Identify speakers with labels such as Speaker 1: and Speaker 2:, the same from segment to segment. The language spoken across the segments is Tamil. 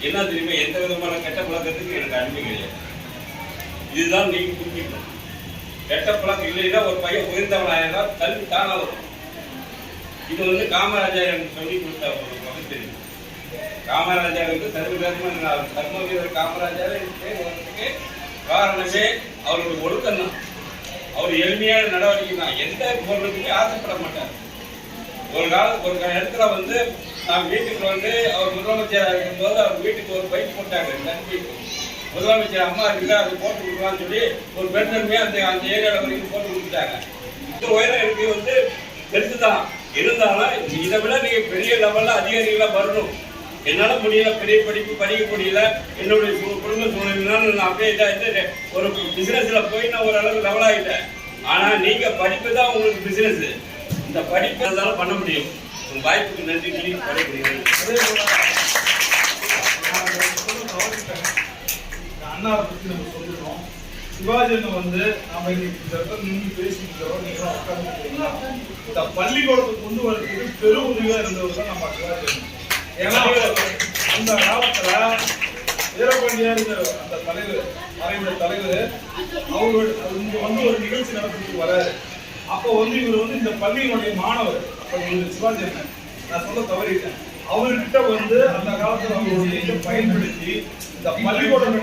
Speaker 1: என்ன தெரியுமா, எந்த விதமான கெட்ட பழக்கத்துக்கு எனக்கு அனுமதி கிடையாது. இதுதான் நீங்க புரிஞ்சுக்கணும். கெட்ட பழக்கம் இல்லைன்னா ஒரு பையன் உயர்ந்தவனாக கல்வி தானா வரும். இது காமராஜர் எனக்கு சொல்லி கொடுத்த ஒரு பகுத்தறிவு. காமராஜருக்கு சர்வ வீரர் காமராஜர் காரணமே அவருடைய ஒழுக்கம் தான். அவர் எளிமையான நடவடிக்கை தான். எந்த பொருளுக்குமே ஆசைப்பட மாட்டார். ஒரு இடத்துல நான் வீட்டுக்கு அவர் முதலமைச்சராக இருக்கும்போது அவர் வீட்டுக்கு ஒரு பைக் போட்டாங்க. நன்றி முதலமைச்சர் அம்மா இருக்குல்ல, அது போட்டு கொடுக்கலாம்னு சொல்லி ஒரு பெருந்தன்மையா அந்த ஏரியாவில் வரைக்கும் போட்டு கொடுத்துட்டாங்க. இந்த உயரம் எனக்கு பெருசுதான். இருந்தாலும் இதை விட நீங்க பெரிய லெவல்ல அதிகாரிகளா வரணும். என்னால முடியல, பெரிய படிப்பு படிக்க முடியல, என்னுடைய குடும்ப சூழ்நிலை நான் அப்படியே ஒரு பிசினஸ்ல போய் நான் ஓரளவு லெவல் ஆகிட்டேன். ஆனா நீங்க படிப்பு தான் உங்களுக்கு பிசினஸ். இந்த படிப்பு இருந்தாலும் பண்ண முடியும். உங்க வாய்ப்புக்கு நன்றி சொல்லி படைக்கிறீர்கள்.
Speaker 2: அண்ணாவை பற்றி நம்ம சொல்லிடுறோம். சிவாஜி நாம இன்னைக்கு பேசிக்கிறோம். நீங்க உட்கார்ந்து இந்த பள்ளிக்கூடத்தை கொண்டு வரதுக்கு பெரும் உதவியா இருந்தவர் தான் நம்ம சிவாஜி. ஏன்னா அந்த காலத்துல வீரபாண்டியார் அந்த தலைவர் மறைந்த தலைவர் அவர் இங்க ஒரு நிகழ்ச்சி நடத்திட்டு வராரு. அப்போ இவர் இந்த பள்ளியினுடைய மாணவர். அப்ப சிவாஜி நான் சொல்ல தவறிட்டேன். அவர்கிட்ட அந்த காலத்துல அவருடைய இதை பயன்படுத்தி இந்த பள்ளிக்கூடம்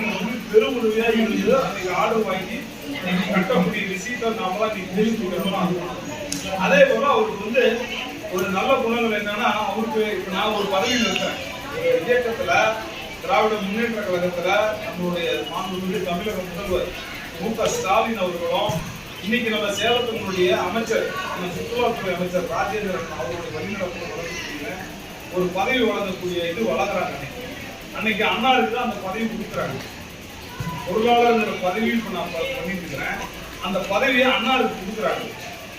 Speaker 2: பெரும் உதவியா இருந்தது. அன்னைக்கு ஆர்டர் வாங்கி நீங்க கட்டக்கூடிய விஷயத்தை நாமெல்லாம் நீங்க தெரிஞ்சுக்கணும். அதே போல அவருக்கு ஒரு நல்ல குணங்கள் என்னன்னா, அவருக்கு இப்ப நான் ஒரு பதவியில் இருக்கிறேன். இயக்கத்துல திராவிட முன்னேற்ற கழகத்துல நம்மளுடைய மாண்புமிகு தமிழக முதல்வர் மு.க. ஸ்டாலின் அவர்களும் இன்னைக்கு நம்ம சேலத்தினுடைய அமைச்சர் சுற்றுலாத்துறை அமைச்சர் ராஜேந்திரன் அவருடைய வழிநடப்பு வழங்கக்கூடிய ஒரு பதவி வழங்கக்கூடிய இது வழங்குறாங்க. அன்னைக்கு அண்ணாருக்கு தான் அந்த பதவி கொடுக்குறாங்க. பொருளாளர் பதவி இப்ப நான் பண்ணிட்டு இருக்கிறேன். அந்த பதவியை அண்ணாருக்கு கொடுக்குறாங்க.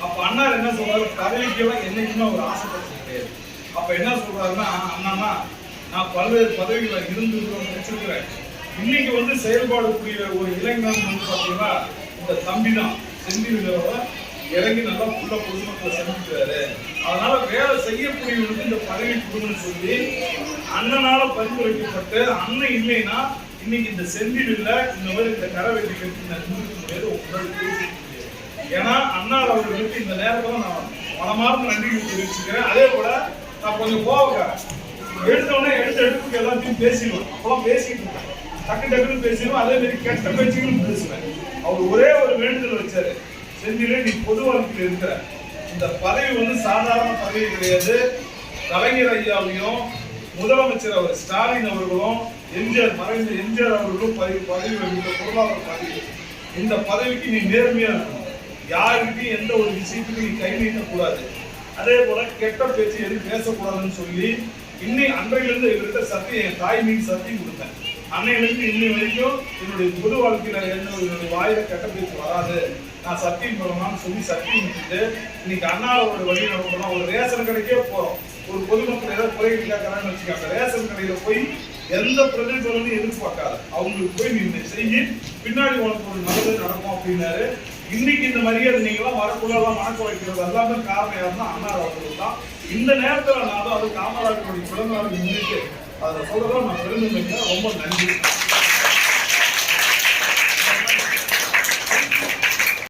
Speaker 2: அப்ப அண்ணார் என்ன சொல்றாரு, பதவிக்கெல்லாம் என்னைக்குமே ஒரு ஆசைப்பட்டு கிடையாது. அப்ப என்ன சொல்றாருன்னா, அண்ணா நான் பல்வேறு பதவிகளை இருந்து வச்சிருக்கிறேன். இன்னைக்கு செயல்பாடுக்கூடிய ஒரு இளைஞன் பாத்தீங்கன்னா இந்த தம்பி தான் செந்திலோட இறங்கி நல்லா புள்ள பொதுமக்களை செஞ்சுக்கிறாரு. அதனால வேலை செய்யக்கூடியவங்களுக்கு இந்த பதவி கொடுன்னு சொல்லி அண்ணனால பரிந்துரைக்கப்பட்டு, அண்ணன் இல்லைன்னா இன்னைக்கு இந்த செந்தில் இல்ல, இந்த மாதிரி இந்த கரை வெட்டி கட்டி உங்களால். ஏன்னா அண்ணார் அவர்களுக்கு இந்த நேரத்துல நான் மனமார்ந்த நன்றி தெரிவிச்சுக்கிறேன். அதே போல நான் கொஞ்சம் கோவக்காரன். எடுத்தோடனே எடுப்புக்கு எல்லாத்தையும் பேசிடுவேன். அப்பெல்லாம் பேசிட்டு இருக்கேன், டக்குன்னு பேசிடுவேன். அதே மாதிரி கெட்ட பேச்சுகளும் பேசுவேன். அவர் ஒரே ஒரு வேண்டுதல் வச்சாரு, செந்திலே நீ பொது வாழ்க்கையில் இருக்கிற இந்த பதவி சாதாரண பதவி கிடையாது. கலைஞர் ஐயாவையும் முதலமைச்சர் அவர் ஸ்டாலின் அவர்களும் மறைந்த எம்ஜிஆர் அவர்களும் பதவி பொருளாதார பதவி. இந்த பதவிக்கு நீ நேர்மையா இருக்கணும். யாருக்கு எந்த ஒரு விஷயத்துக்கு நீ கை நீட்டக்கூடாது. அதே போல கெட்ட பேச்சு எதுவும் பேசக்கூடாதுன்னு சொல்லி அன்றையிலிருந்து இவர்கிட்ட சத்தியம், என் தாய் மீது சத்தியம் கொடுத்தேன். அன்னையிலிருந்து இன்னை வரைக்கும் என்னுடைய பொது வாழ்க்கையில என்னுடைய வாயில கெட்ட பேச்சு வராது, நான் சத்தியம் போறோம்னு சொல்லி சத்தியம் விட்டுட்டு இன்னைக்கு அண்ணாவோட வழி நடக்கணும். ஒரு ரேஷன் கடைக்கே போறோம். ஒரு பொதுமக்கள் ஏதாவது குறைகள் கேட்கறான்னு வச்சுக்காங்க, ரேஷன் கடையில போய் எந்த பிரதிபலனும் எதிர்பார்க்காது. அவங்களுக்கு போய் நீ செய்ய, பின்னாடி உனக்கு ஒரு நல்லது நடக்கும் அப்படின்னாரு. இன்னைக்கு இந்த மரியாதை நீங்களாம் வரக்குள்ளெல்லாம் வணக்க வைக்கிறது எல்லாமே காரணம் யாருன்னா அண்ணா அவர்கள் தான். இந்த நேரத்தில் நான் அது காமராஜருடைய பிறந்த நாளுக்கு முன்னிட்டு அதை சொல்றதும் நான் பெருமை. ரொம்ப நன்றி.